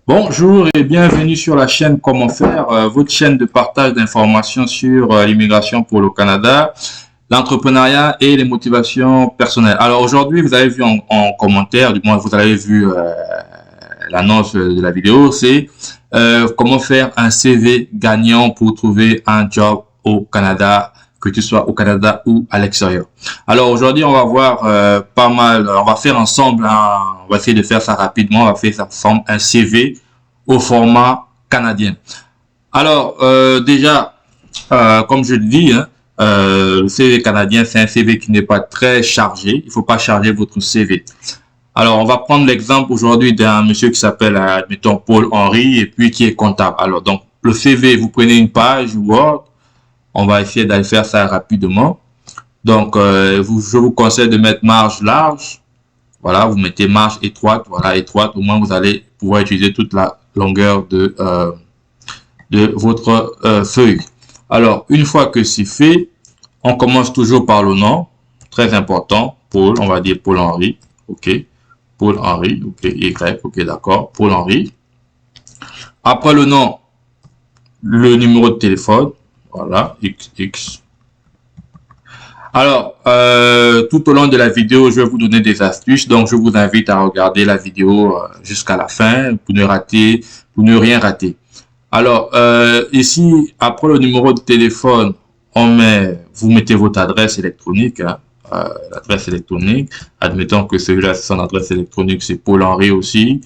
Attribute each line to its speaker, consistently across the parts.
Speaker 1: Bonjour et bienvenue sur la chaîne Comment faire, votre chaîne de partage d'informations sur l'immigration pour le Canada, l'entrepreneuriat et les motivations personnelles. Alors aujourd'hui, vous avez vu en commentaire, du moins vous avez vu l'annonce de la vidéo, c'est comment faire un CV gagnant pour trouver un job au Canada, que tu sois au Canada ou à l'extérieur. Alors aujourd'hui, on va voir pas mal, on va faire ensemble, on va essayer de faire ça rapidement, on va faire ensemble un CV au format canadien. Alors déjà, comme je le dis, hein, le CV canadien, c'est un CV qui n'est pas très chargé. Il ne faut pas charger votre CV. Alors, on va prendre l'exemple aujourd'hui d'un monsieur qui s'appelle, admettons, Paul-Henri, et puis qui est comptable. Alors, donc, le CV, vous prenez une page Word. On va essayer d'aller faire ça rapidement. Donc, je vous conseille de mettre marge large. Voilà, vous mettez marge étroite. Voilà, étroite. Au moins, vous allez pouvoir utiliser toute la longueur de votre feuille. Alors, une fois que c'est fait, on commence toujours par le nom. Très important. Paul, on va dire Paul-Henri. OK. Paul-Henri. OK. Y. OK, d'accord. Paul-Henri. Après le nom, le numéro de téléphone. Voilà. XX. Alors, tout au long de la vidéo, je vais vous donner des astuces. Donc, je vous invite à regarder la vidéo jusqu'à la fin pour ne rien rater. Alors, ici, après le numéro de téléphone, vous mettez votre adresse électronique, hein, l'adresse électronique. Admettons que celui-là, son adresse électronique, c'est Paul-Henri aussi,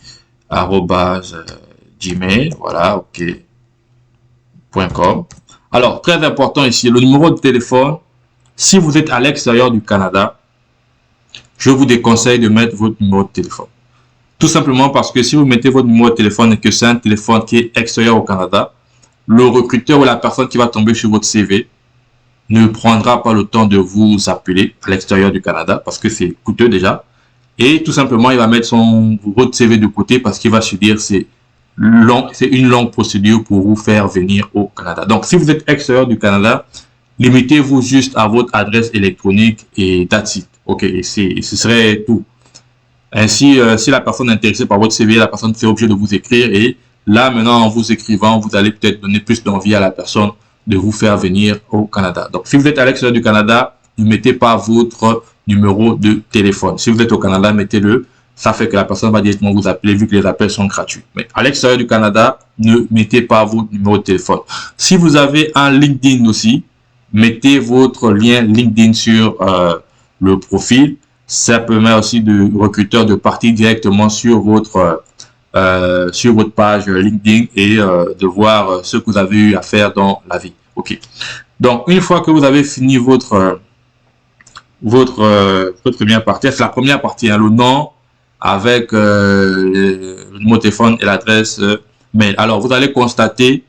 Speaker 1: @gmail, voilà, ok.com. Alors, très important ici, le numéro de téléphone. Si vous êtes à l'extérieur du Canada, je vous déconseille de mettre votre numéro de téléphone. Tout simplement parce que si vous mettez votre numéro de téléphone et que c'est un téléphone qui est extérieur au Canada, le recruteur ou la personne qui va tomber sur votre CV ne prendra pas le temps de vous appeler à l'extérieur du Canada parce que c'est coûteux déjà. Et tout simplement, il va mettre votre CV de côté parce qu'il va se dire c'est une longue procédure pour vous faire venir au Canada. Donc, si vous êtes extérieur du Canada, limitez-vous juste à votre adresse électronique et that's it. OK, et ce serait tout. Ainsi, si la personne est intéressée par votre CV, la personne fait obligé de vous écrire et là, maintenant, en vous écrivant, vous allez peut-être donner plus d'envie à la personne de vous faire venir au Canada. Donc, si vous êtes à l'extérieur du Canada, ne mettez pas votre numéro de téléphone. Si vous êtes au Canada, mettez-le. Ça fait que la personne va directement vous appeler vu que les appels sont gratuits. Mais à l'extérieur du Canada, ne mettez pas votre numéro de téléphone. Si vous avez un LinkedIn aussi, mettez votre lien LinkedIn sur le profil. Ça permet aussi de recruteur de partir directement sur votre page LinkedIn et de voir ce que vous avez eu à faire dans la vie. OK. Donc, une fois que vous avez fini votre première partie, c'est la première partie, hein, le nom avec le numéro de téléphone et l'adresse mail. Alors, vous allez constater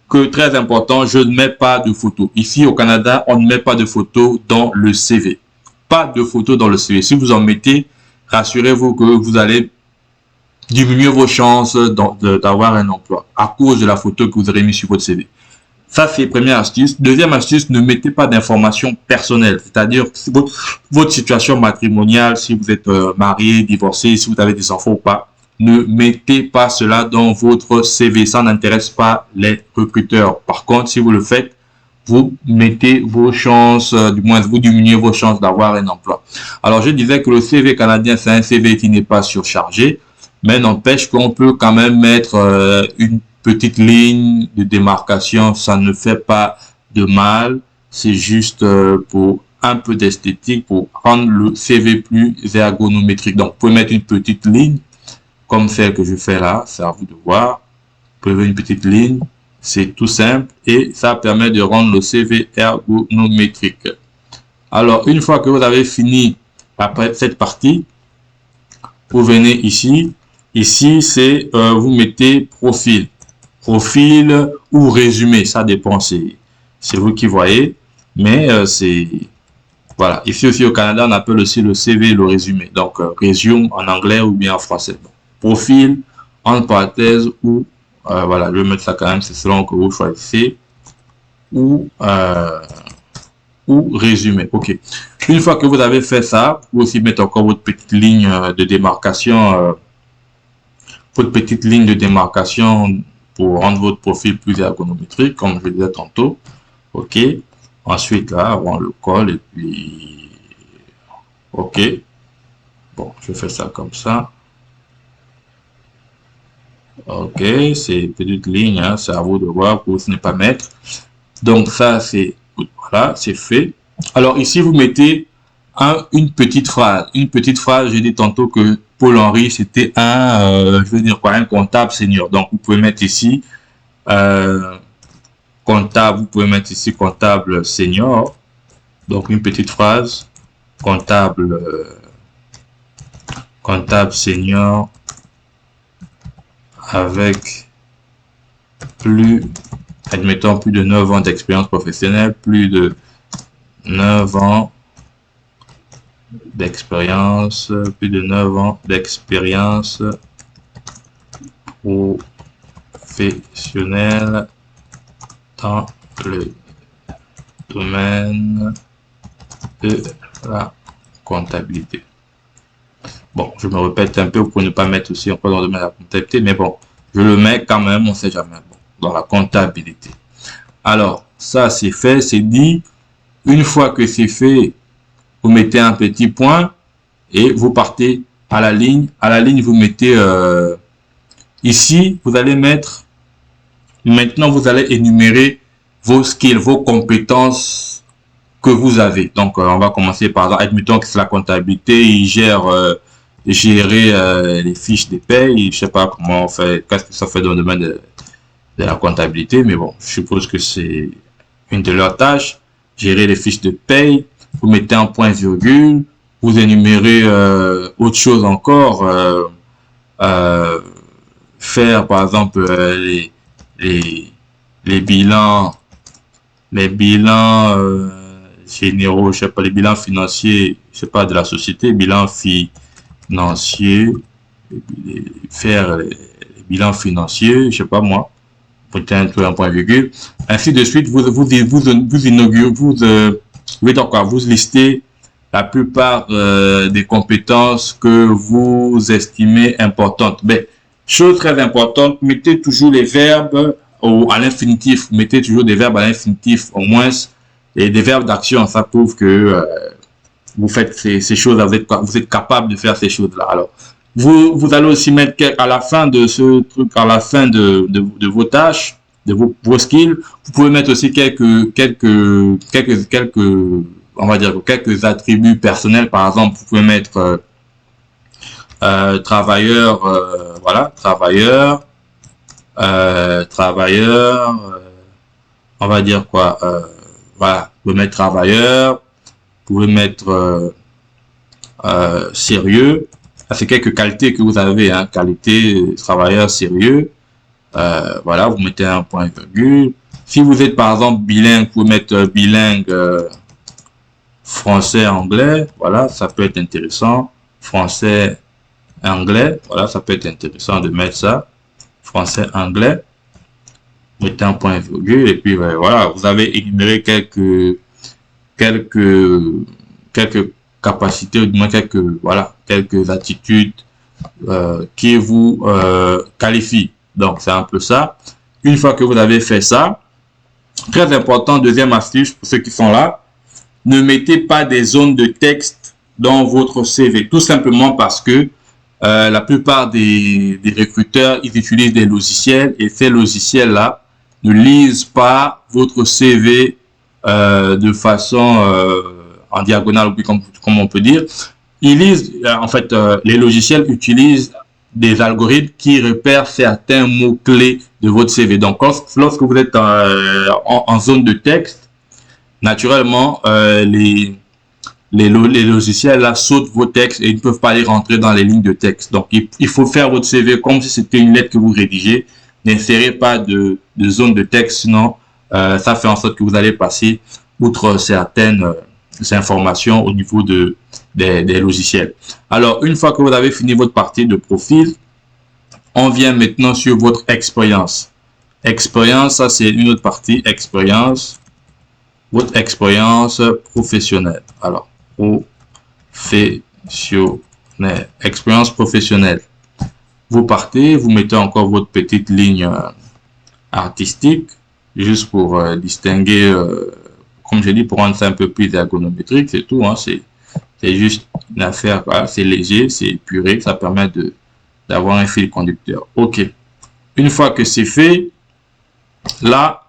Speaker 1: que, très important, je ne mets pas de photos. Ici, au Canada, on ne met pas de photos dans le CV. Pas de photos dans le CV. Si vous en mettez, rassurez-vous que vous allez diminuer vos chances d'avoir un emploi à cause de la photo que vous aurez mis sur votre CV. Ça, c'est première astuce. Deuxième astuce, ne mettez pas d'informations personnelles. C'est-à-dire votre situation matrimoniale, si vous êtes marié, divorcé, si vous avez des enfants ou pas. Ne mettez pas cela dans votre CV. Ça n'intéresse pas les recruteurs. Par contre, si vous le faites, vous mettez vos chances, du moins vous diminuez vos chances d'avoir un emploi. Alors, je disais que le CV canadien, c'est un CV qui n'est pas surchargé, mais n'empêche qu'on peut quand même mettre une petite ligne de démarcation. Ça ne fait pas de mal. C'est juste pour un peu d'esthétique, pour rendre le CV plus ergonométrique. Donc, vous pouvez mettre une petite ligne comme celle que je fais là. C'est à vous de voir. Vous pouvez mettre une petite ligne. C'est tout simple et ça permet de rendre le CV ergonométrique. Alors, une fois que vous avez fini après cette partie, vous venez ici. Ici, c'est vous mettez profil. Profil ou résumé, ça dépend. C'est vous qui voyez. Mais c'est... Voilà. Ici aussi au Canada, on appelle aussi le CV le résumé. Donc, resume en anglais ou bien en français. Bon. Profil, entre parenthèses ou... voilà, je vais mettre ça quand même, c'est selon que vous choisissez. Ou résumé. OK. Une fois que vous avez fait ça, vous aussi mettre encore votre petite ligne de démarcation votre petite ligne de démarcation pour rendre votre profil plus ergonométrique, comme je le disais tantôt. OK. Ensuite, là, on le colle et puis... OK. Bon, je fais ça comme ça. OK, c'est petite ligne, hein, c'est à vous de voir pour ne pas mettre. Donc ça, c'est... Voilà, c'est fait. Alors ici, vous mettez une petite phrase. Une petite phrase, j'ai dit tantôt que Paul-Henri, c'était je veux dire quoi, un comptable senior. Donc vous pouvez mettre ici comptable, vous pouvez mettre ici comptable senior. Donc une petite phrase, comptable senior avec admettons plus de 9 ans d'expérience professionnelle, plus de 9 ans d'expérience, plus de 9 ans d'expérience professionnelle dans le domaine de la comptabilité. Bon, je me répète un peu pour ne pas mettre aussi encore dans le domaine de la comptabilité, mais bon, je le mets quand même, on ne sait jamais, bon, dans la comptabilité. Alors, ça c'est fait, c'est dit. Une fois que c'est fait, vous mettez un petit point et vous partez à la ligne. À la ligne, vous mettez ici, vous allez mettre, maintenant vous allez énumérer vos skills, vos compétences que vous avez. Donc, on va commencer par exemple, admettons que c'est la comptabilité, il gère gérer les fiches de paye, je sais pas comment on fait, qu'est-ce que ça fait dans le domaine de la comptabilité, mais bon, je suppose que c'est une de leurs tâches, gérer les fiches de paye, vous mettez un point virgule, vous énumérez autre chose encore, faire par exemple les bilans généraux, je sais pas, les bilans financiers, je sais pas, de la société, bilan financier, faire les bilans financiers, je sais pas moi, peut-être un point virgule, ainsi de suite, vous listez la plupart des compétences que vous estimez importantes. Mais, chose très importante, mettez toujours les verbes à l'infinitif, mettez toujours des verbes à l'infinitif, au moins, et des verbes d'action, ça prouve que vous faites ces choses-là, vous êtes capable de faire ces choses-là. Alors, vous allez aussi mettre à la fin de ce truc, à la fin de vos tâches, de vos skills, vous pouvez mettre aussi quelques on va dire quelques attributs personnels. Par exemple, vous pouvez mettre travailleur, voilà, travailleur, on va dire quoi, voilà, vous pouvez mettre travailleur, vous pouvez mettre sérieux. C'est quelques qualités que vous avez, hein, qualité, travailleur sérieux. Voilà, vous mettez un point virgule. Si vous êtes par exemple bilingue, vous mettez bilingue français-anglais. Voilà, ça peut être intéressant. Français-anglais. Voilà, ça peut être intéressant de mettre ça. Français-anglais. Mettez un point virgule. Et puis voilà, vous avez énuméré quelques capacités, ou du moins quelques attitudes qui vous qualifient. Donc c'est un peu ça. Une fois que vous avez fait ça, très important, deuxième astuce pour ceux qui sont là, ne mettez pas des zones de texte dans votre CV, tout simplement parce que la plupart des recruteurs, ils utilisent des logiciels et ces logiciels là ne lisent pas votre CV de façon en diagonale, comme on peut dire. Ils lisent, en fait, les logiciels utilisent des algorithmes qui repèrent certains mots-clés de votre CV. Donc, lorsque vous êtes en zone de texte, naturellement, les logiciels là sautent vos textes et ils ne peuvent pas les rentrer dans les lignes de texte. Donc, il faut faire votre CV comme si c'était une lettre que vous rédigez. N'insérez pas de zone de texte, sinon ça fait en sorte que vous allez passer outre certaines informations au niveau des logiciels. Alors, une fois que vous avez fini votre partie de profil, on vient maintenant sur votre expérience. Expérience, ça c'est une autre partie, expérience, votre expérience professionnelle. Alors, professionnelle, expérience professionnelle. Vous partez, vous mettez encore votre petite ligne artistique, juste pour distinguer, comme j'ai dit, pour rendre ça un peu plus ergonométrique, c'est tout, hein, c'est juste une affaire, voilà, c'est léger, c'est épuré, ça permet d'avoir un fil conducteur. Ok. Une fois que c'est fait, là,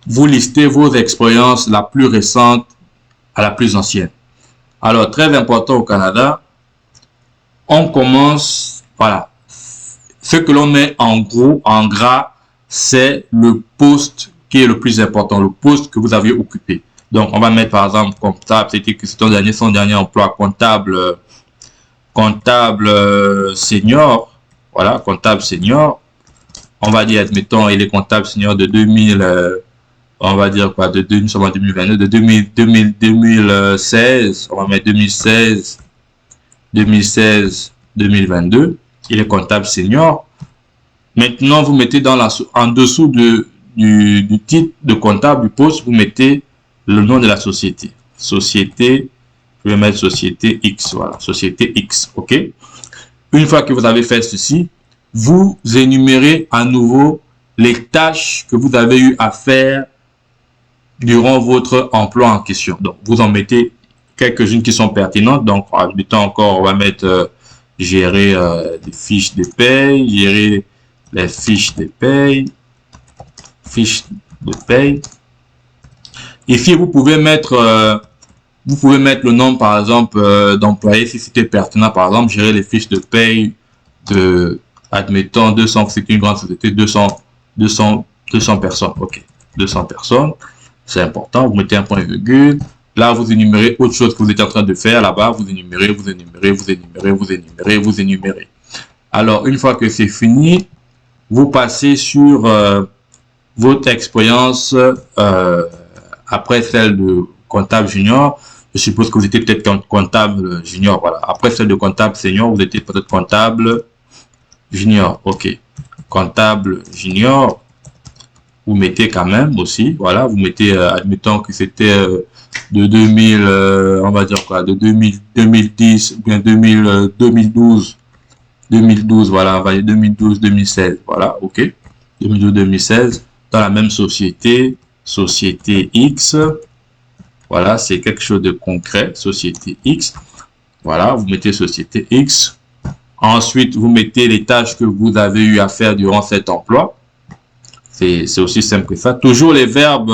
Speaker 1: vous listez vos expériences la plus récente à la plus ancienne. Alors, très important au Canada, on commence, voilà, ce que l'on met en gros, en gras, c'est le poste qui est le plus important, le poste que vous avez occupé. Donc, on va mettre par exemple comptable, c'était que c'est son dernier emploi, comptable senior, voilà, comptable senior. On va dire, admettons, il est comptable senior de 2000, on va dire quoi, de 2022, de 2016, on va mettre 2016, 2022, il est comptable senior. Maintenant, vous mettez en dessous du titre de comptable du poste, vous mettez le nom de la société. Société, je vais mettre société X, voilà, société X, ok. Une fois que vous avez fait ceci, vous énumérez à nouveau les tâches que vous avez eu à faire durant votre emploi en question. Donc, vous en mettez quelques-unes qui sont pertinentes. Donc, admettons encore, on va mettre gérer des fiches de paye, gérer les fiches de paye, Ici, vous pouvez mettre le nom, par exemple, d'employé, si c'était pertinent, par exemple, gérer les fiches de paye de, admettons, 200, c'est une grande société, 200 personnes. Ok, 200 personnes, c'est important. Vous mettez un point virgule. Là, vous énumérez autre chose que vous êtes en train de faire. Là-bas, vous énumérez. Alors, une fois que c'est fini, vous passez sur votre expérience après celle de comptable junior. Je suppose que vous étiez peut-être comptable junior, voilà. Après celle de comptable senior, vous étiez peut-être comptable junior, ok. Comptable junior, vous mettez quand même aussi, voilà, vous mettez, admettons que c'était de 2000, on va dire quoi, de 2010, ou bien 2012, voilà, on va dire 2012-2016, voilà, ok. 2012-2016, dans la même société, société X, voilà, c'est quelque chose de concret, société X, voilà, vous mettez société X, ensuite vous mettez les tâches que vous avez eu à faire durant cet emploi, c'est aussi simple que ça, toujours les verbes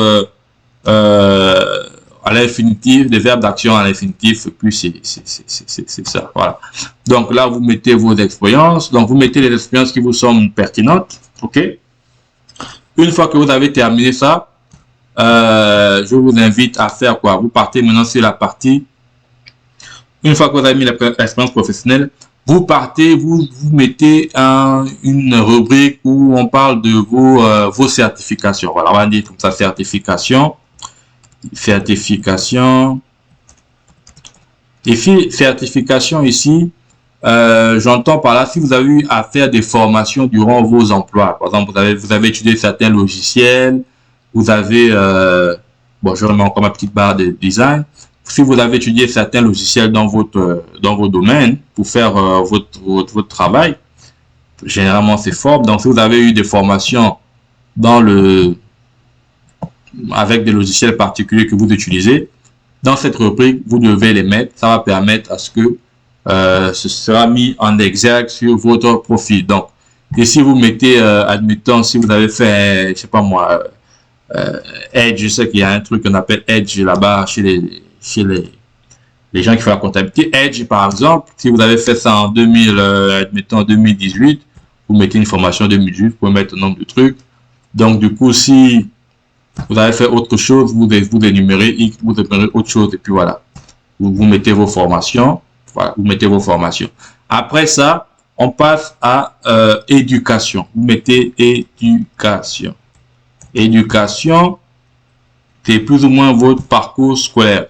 Speaker 1: à l'infinitif, des verbes d'action à l'infinitif, puis c'est ça, voilà. Donc là, vous mettez vos expériences, donc vous mettez les expériences qui vous semblent pertinentes, ok. Une fois que vous avez terminé ça, je vous invite à faire quoi? Vous partez maintenant sur la partie. Une fois que vous avez mis l'expérience professionnelle, vous partez, vous mettez une rubrique où on parle de vos certifications. Voilà, on va dire comme ça, certification. Et puis, certification ici, j'entends par là, si vous avez eu à faire des formations durant vos emplois, par exemple, vous avez étudié certains logiciels, vous avez, bon, je remets encore ma petite barre de design. Si vous avez étudié certains logiciels dans vos domaines pour faire votre travail, généralement c'est fort. Donc, si vous avez eu des formations avec des logiciels particuliers que vous utilisez, dans cette rubrique, vous devez les mettre. Ça va permettre à ce que ce sera mis en exergue sur votre profil. Donc, ici, vous mettez, admettons, si vous avez fait, je sais pas moi, Edge, je sais qu'il y a un truc qu'on appelle Edge là-bas chez les gens qui font la comptabilité. Edge, par exemple, si vous avez fait ça en 2018, vous mettez une formation 2018, vous pouvez mettre le nombre de trucs. Donc, du coup, si vous avez fait autre chose, vous énumérez X, vous énumérez autre chose, et puis voilà. Vous mettez vos formations. Voilà, vous mettez vos formations. Après ça, on passe à éducation. Vous mettez éducation. Éducation, c'est plus ou moins votre parcours scolaire.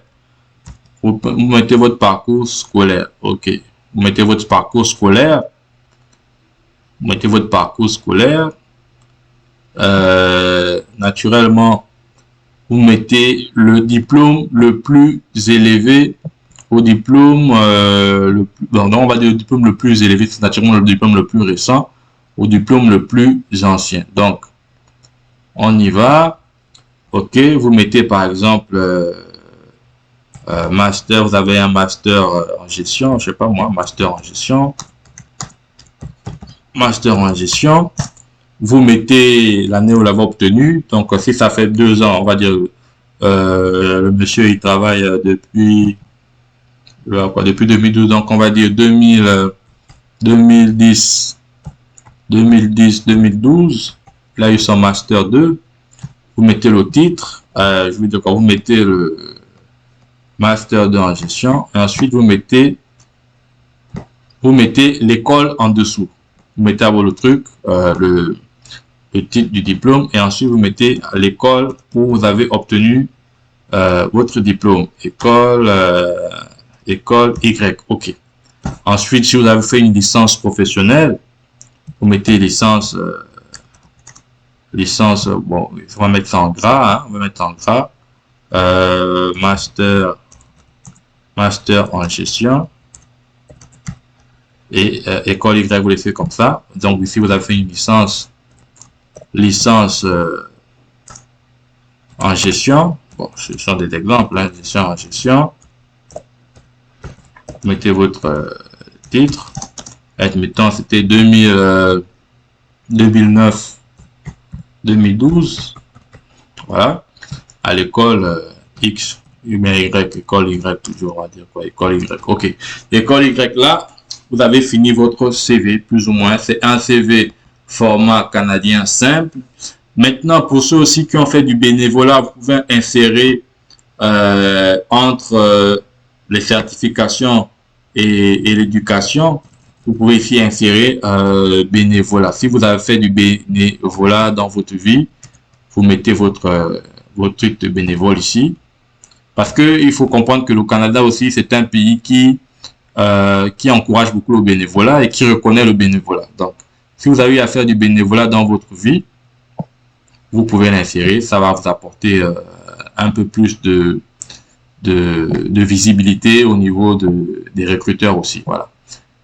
Speaker 1: Vous mettez votre parcours scolaire. Ok. Vous mettez votre parcours scolaire. Vous mettez votre parcours scolaire. Naturellement, vous mettez le diplôme le plus élevé au diplôme, on va dire le diplôme le plus élevé, c'est naturellement le diplôme le plus récent, au diplôme le plus ancien. Donc, on y va. Ok, vous mettez par exemple master, vous avez un master en gestion, je sais pas moi, master en gestion. Master en gestion. Vous mettez l'année où vous l'avez obtenu. Donc, si ça fait 2 ans, on va dire, le monsieur, il travaille depuis 2012. Donc, on va dire 2010, 2012. Là, il a eu son master 2. Vous mettez le titre. Je veux dire, quand vous mettez le master 2 en gestion. Et ensuite, vous mettez l'école en dessous. Vous mettez à le truc, le titre du diplôme, et ensuite vous mettez l'école où vous avez obtenu votre diplôme. École Y. Ok. Ensuite, si vous avez fait une licence professionnelle, vous mettez licence, bon, on va mettre ça en gras, hein, on va mettre en gras, master en gestion. Et école Y, vous laissez comme ça. Donc ici, vous avez fait une licence en gestion. Bon, ce sont des exemples, hein, en gestion. Vous mettez votre titre. Admettons, c'était 2009, 2012. Voilà. À l'école X, Y, école Y, toujours, on va dire quoi, école Y. Ok. L'école Y, là, vous avez fini votre CV, plus ou moins. C'est un CV format canadien simple. Maintenant, pour ceux aussi qui ont fait du bénévolat, vous pouvez insérer entre les certifications et l'éducation, vous pouvez ici insérer bénévolat. Si vous avez fait du bénévolat dans votre vie, vous mettez votre truc de bénévole ici. Parce que il faut comprendre que le Canada aussi, c'est un pays qui encourage beaucoup le bénévolat et qui reconnaît le bénévolat. Donc, si vous avez à faire du bénévolat dans votre vie, vous pouvez l'insérer. Ça va vous apporter un peu plus de visibilité au niveau des recruteurs aussi. Voilà.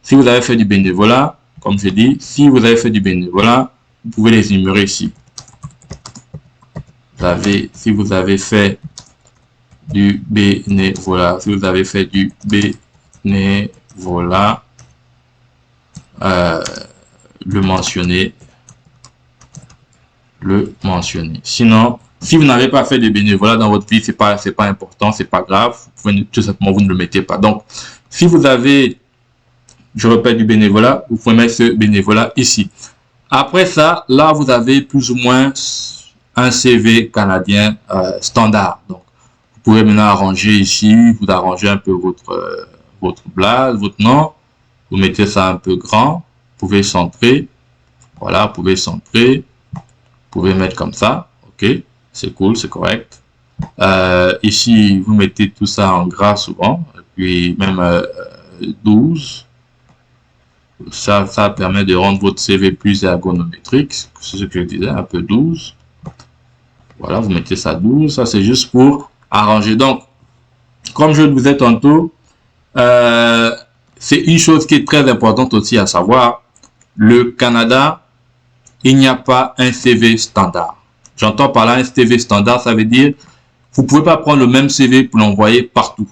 Speaker 1: Si vous avez fait du bénévolat, comme je dis, si vous avez fait du bénévolat, vous pouvez les énumérer ici. Si vous avez fait du bénévolat, si vous avez fait du bénévolat, le mentionner. Sinon, si vous n'avez pas fait de bénévolat dans votre vie, c'est pas important, c'est pas grave. Vous pouvez, tout simplement, vous ne le mettez pas. Donc, si vous avez, je répète, du bénévolat, vous pouvez mettre ce bénévolat ici. Après ça, là, vous avez plus ou moins un CV canadien standard. Donc, vous pouvez maintenant arranger ici, vous arrangez un peu votre blase, votre nom. Vous mettez ça un peu grand. Vous pouvez centrer. Voilà, vous pouvez centrer. Vous pouvez mettre comme ça. Ok, c'est cool, c'est correct. Ici, vous mettez tout ça en gras souvent. Et puis même 12. Ça permet de rendre votre CV plus ergonométrique. C'est ce que je disais, un peu 12. Voilà, vous mettez ça 12. Ça, c'est juste pour arranger. Donc, comme je le disais tantôt, c'est une chose qui est très importante aussi à savoir. Le Canada, il n'y a pas un CV standard. J'entends par là un CV standard, ça veut dire vous pouvez pas prendre le même CV pour l'envoyer partout.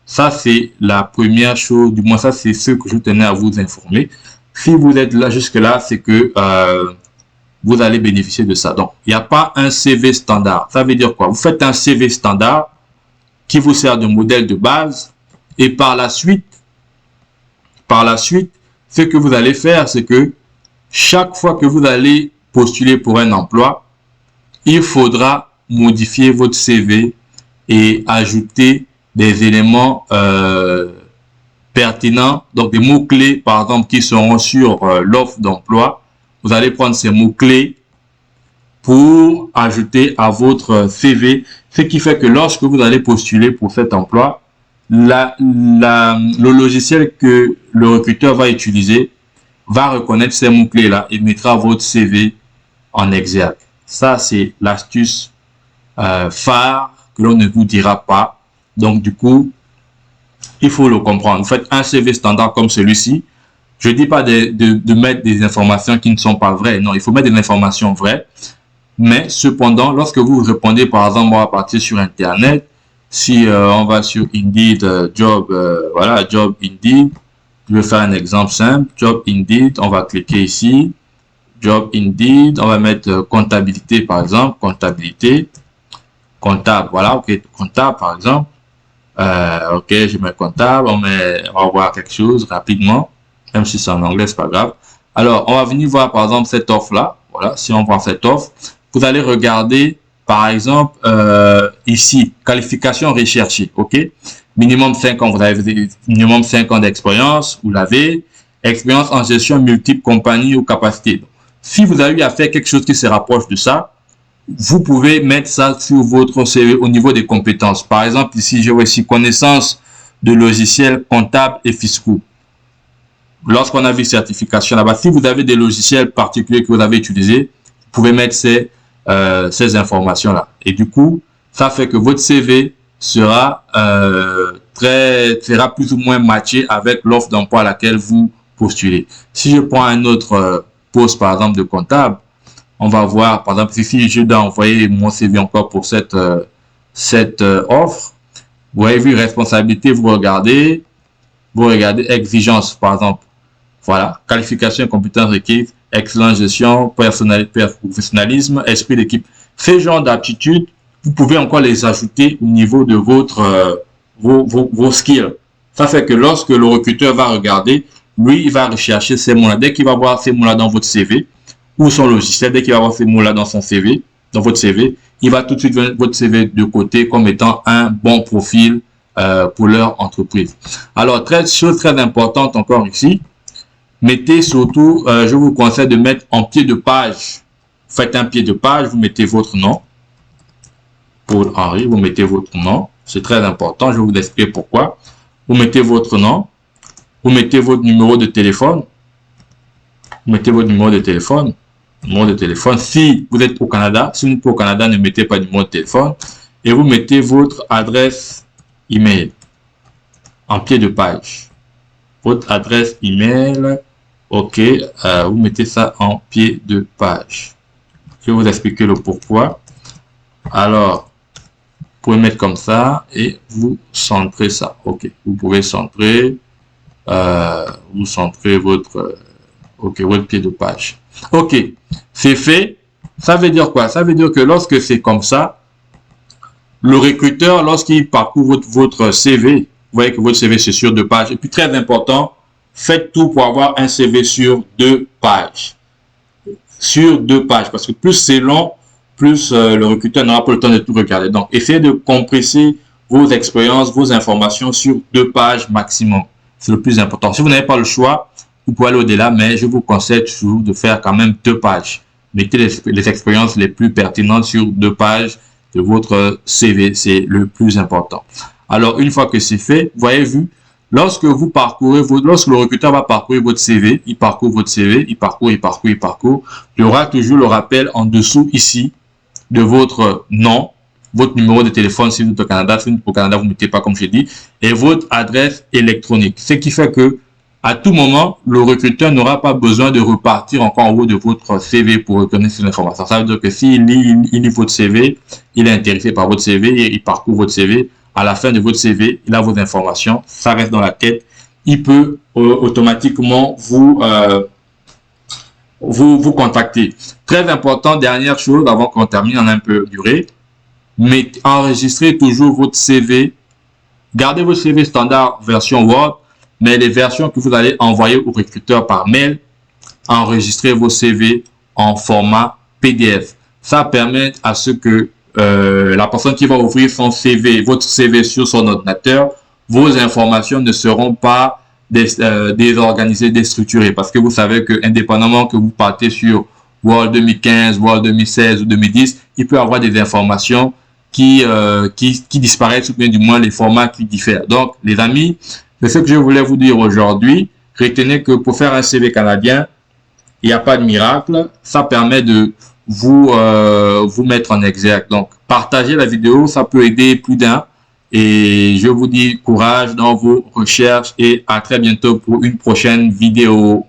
Speaker 1: Ça, c'est la première chose, du moins ça, c'est ce que je tenais à vous informer. Si vous êtes là jusque-là, c'est que vous allez bénéficier de ça. Donc, il n'y a pas un CV standard. Ça veut dire quoi? Vous faites un CV standard qui vous sert de modèle de base et par la suite, ce que vous allez faire, c'est que chaque fois que vous allez postuler pour un emploi, il faudra modifier votre CV et ajouter des éléments pertinents, donc des mots-clés, par exemple, qui seront sur l'offre d'emploi. Vous allez prendre ces mots-clés pour ajouter à votre CV, ce qui fait que lorsque vous allez postuler pour cet emploi, le logiciel que le recruteur va utiliser va reconnaître ces mots-clés-là et mettra votre CV en exergue. Ça, c'est l'astuce phare que l'on ne vous dira pas. Donc, du coup, Il faut le comprendre. Vous faites un CV standard comme celui-ci. Je ne dis pas de mettre des informations qui ne sont pas vraies. Non, il faut mettre des informations vraies. Mais cependant, lorsque vous répondez, par exemple, on va partir sur Internet. Si on va sur Indeed, voilà, Job Indeed. Je vais faire un exemple simple. Job Indeed, on va cliquer ici. Job Indeed, on va mettre comptabilité, par exemple. Comptabilité. Comptable, voilà, ok, comptable, par exemple. Ok, je mets comptable, on va voir quelque chose rapidement, même si c'est en anglais, c'est pas grave. Alors, on va venir voir par exemple cette offre-là. Voilà, si on voit cette offre, vous allez regarder par exemple ici, qualification recherchée, ok? Minimum 5 ans, vous avez minimum 5 ans d'expérience, vous l'avez. Expérience en gestion multiple compagnie ou capacité. Si vous avez eu à faire quelque chose qui se rapproche de ça, vous pouvez mettre ça sur votre CV au niveau des compétences. Par exemple, ici, j'ai aussi connaissance de logiciels comptables et fiscaux. Lorsqu'on a vu certification là-bas, si vous avez des logiciels particuliers que vous avez utilisés, vous pouvez mettre ces informations-là. Et du coup, ça fait que votre CV sera plus ou moins matché avec l'offre d'emploi à laquelle vous postulez. Si je prends un autre poste, par exemple, de comptable, on va voir, par exemple, ici, je dois envoyer mon CV encore pour cette offre. Vous avez vu responsabilité, vous regardez exigence, par exemple. Voilà, qualification et compétences requises, excellente gestion, professionnalisme, esprit d'équipe. Ces genres d'aptitudes, vous pouvez encore les ajouter au niveau de vos skills. Ça fait que lorsque le recruteur va regarder, lui, il va rechercher ces mots-là. Dès qu'il va voir ces mots-là dans votre CV, ou son logiciel, dès qu'il va avoir ces mots-là dans son CV, dans votre CV, il va tout de suite mettre votre CV de côté comme étant un bon profil pour leur entreprise. Alors, chose très importante encore ici, mettez surtout, je vous conseille de mettre en pied de page. Faites un pied de page, vous mettez votre nom. Paul Henry, vous mettez votre nom. C'est très important, je vais vous expliquer pourquoi. Vous mettez votre nom, vous mettez votre numéro de téléphone. Vous mettez votre numéro de téléphone. Si vous êtes au Canada, si vous n'êtes pas au Canada, ne mettez pas de numéro de téléphone. Et vous mettez votre adresse email en pied de page. Votre adresse email, ok, vous mettez ça en pied de page. Je vais vous expliquer le pourquoi. Alors, vous pouvez mettre comme ça et vous centrez ça. Ok, vous pouvez centrer, vous centrez votre pied de page. Ok, c'est fait. Ça veut dire quoi? Ça veut dire que lorsque c'est comme ça, le recruteur, lorsqu'il parcourt votre CV, vous voyez que votre CV c'est sur 2 pages. Et puis très important, faites tout pour avoir un CV sur 2 pages. Sur 2 pages, parce que plus c'est long, plus le recruteur n'aura pas le temps de tout regarder. Donc, essayez de compresser vos expériences, vos informations sur 2 pages maximum. C'est le plus important. Si vous n'avez pas le choix, vous pouvez aller au-delà, mais je vous conseille toujours de faire quand même 2 pages. Mettez les expériences les plus pertinentes sur 2 pages de votre CV. C'est le plus important. Alors, une fois que c'est fait, vous avez vu, lorsque le recruteur va parcourir votre CV, il parcourt votre CV, il parcourt. Il y aura toujours le rappel en dessous ici de votre nom, votre numéro de téléphone si vous êtes au Canada. Si vous êtes au Canada, vous ne mettez pas comme j'ai dit, et votre adresse électronique. Ce qui fait que à tout moment, le recruteur n'aura pas besoin de repartir encore en haut de votre CV pour reconnaître cette information. Ça veut dire que s'il lit votre CV, il est intéressé par votre CV et il parcourt votre CV. À la fin de votre CV, il a vos informations, ça reste dans la tête. Il peut automatiquement vous contacter. Très important, dernière chose, avant qu'on termine, on a un peu duré, mais enregistrez toujours votre CV. Gardez votre CV standard version Word, mais les versions que vous allez envoyer au recruteur par mail, enregistrez vos CV en format PDF. Ça permet à ce que la personne qui va ouvrir son CV, votre CV sur son ordinateur, vos informations ne seront pas désorganisées, déstructurées. Parce que vous savez que indépendamment que vous partez sur Word 2015, Word 2016 ou 2010, il peut y avoir des informations qui disparaissent ou bien du moins les formats qui diffèrent. Donc, les amis, c'est ce que je voulais vous dire aujourd'hui. Retenez que pour faire un CV canadien, il n'y a pas de miracle. Ça permet de vous mettre en exergue. Donc, partagez la vidéo, ça peut aider plus d'un. Et je vous dis courage dans vos recherches et à très bientôt pour une prochaine vidéo.